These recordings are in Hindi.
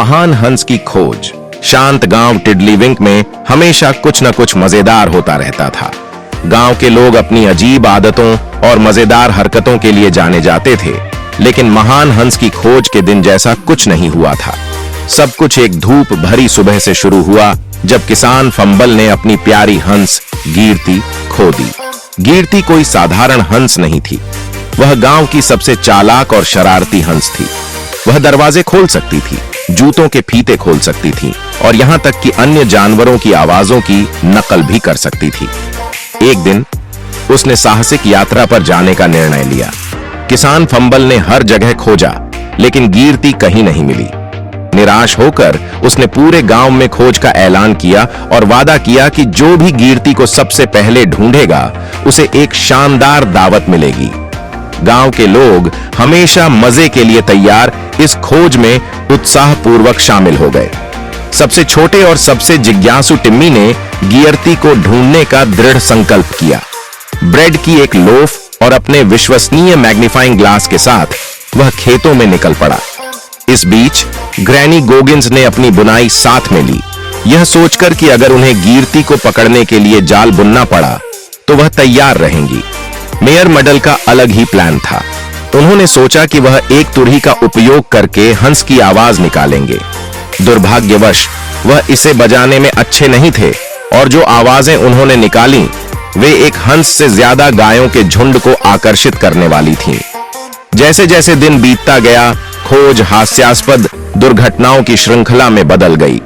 महान हंस की खोज। शांत गांव टिडलीविंक में हमेशा कुछ न कुछ मजेदार होता रहता था। गांव के लोग अपनी अजीब आदतों और मजेदार हरकतों के लिए जाने जाते थे, लेकिन महान हंस की खोज के दिन जैसा कुछ नहीं हुआ था। सब कुछ एक धूप भरी सुबह से शुरू हुआ, जब किसान फंबल ने अपनी प्यारी हंस गिरती खो दी। गिरती कोई साधारण हंस नहीं थी, वह गांव की सबसे चालाक और शरारती हंस थी। वह दरवाजे खोल सकती थी, जूतों के फीते खोल सकती थी और यहां तक कि अन्य जानवरों की आवाजों की नकल भी कर सकती थी। एक दिन उसने साहसिक यात्रा पर जाने का निर्णय लिया। किसान फंबल ने हर जगह खोजा, लेकिन गिरती कहीं नहीं मिली। निराश होकर उसने पूरे गांव में खोज का ऐलान किया और वादा किया कि जो भी गिरती को सबसे पहले ढूंढेगा उसे एक शानदार दावत मिलेगी। गांव के लोग हमेशा मजे के लिए तैयार इस खोज में उत्साहपूर्वक शामिल हो गए। सबसे छोटे और सबसे जिज्ञासु टिम्मी ने गिरती को ढूंढने का दृढ़ संकल्प किया। ब्रेड की एक लोफ और अपने विश्वसनीय मैग्नीफाइंग ग्लास के साथ वह खेतों में निकल पड़ा। इस बीच ग्रैनी गोगिंस ने अपनी बुनाई साथ में ली, यह सोचकर कि अगर उन्हें गिरती को पकड़ने के लिए जाल बुनना पड़ा तो वह तैयार रहेंगी। मेयर मडल का अलग ही प्लान था। उन्होंने सोचा कि वह एक तुरही का उपयोग करके हंस की आवाज निकालेंगे। दुर्भाग्यवश वह इसे बजाने में अच्छे नहीं थे और जो आवाजें उन्होंने निकाली वे एक हंस से ज्यादा गायों के झुंड को आकर्षित करने वाली थीं। जैसे जैसे दिन बीतता गया, खोज हास्यास्पद दुर्घटनाओं की श्रृंखला में बदल गई।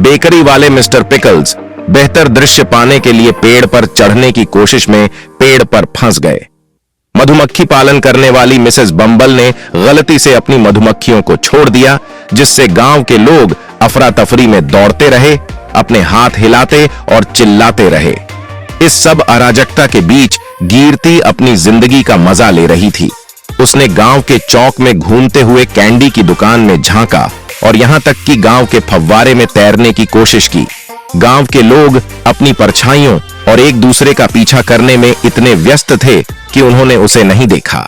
बेकरी वाले मिस्टर पिकल्स बेहतर दृश्य पाने के लिए पेड़ पर चढ़ने की कोशिश में पेड़ पर फंस गए। मधुमक्खी पालन करने वाली मिसेस बम्बल ने गलती से अपनी मधुमक्खियों को छोड़ दिया, जिससे गांव के लोग अफरा तफरी में दौड़ते रहे, अपने हाथ हिलाते और चिल्लाते रहे। इस सब अराजकता के बीच गिरती अपनी जिंदगी का मजा ले रही थी। उसने गांव के चौक में घूमते हुए कैंडी की दुकान में झांका और यहां तक कि गांव के फव्वारे में तैरने की कोशिश की। गांव के लोग अपनी परछाइयों और एक दूसरे का पीछा करने में इतने व्यस्त थे कि उन्होंने उसे नहीं देखा।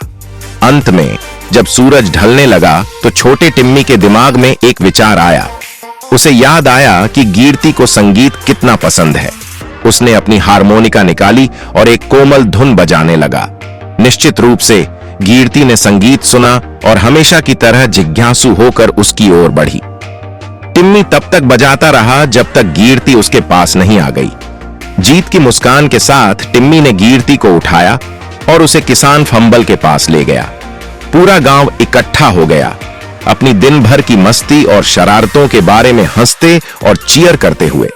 अंत में जब सूरज ढलने लगा तो छोटे टिम्मी के दिमाग में एक विचार आया। उसे याद आया कि गिरती को संगीत कितना पसंद है। उसने अपनी हारमोनिका निकाली और एक कोमल धुन बजाने लगा। निश्चित रूप से गिरती ने संगीत सुना और हमेशा की तरह जिज्ञासु होकर उसकी ओर बढ़ी। टिम्मी तब तक बजाता रहा जब तक गिरती उसके पास नहीं आ गई। जीत की मुस्कान के साथ टिम्मी ने गिरती को उठाया और उसे किसान फंबल के पास ले गया। पूरा गांव इकट्ठा हो गया, अपनी दिन भर की मस्ती और शरारतों के बारे में हंसते और चीयर करते हुए।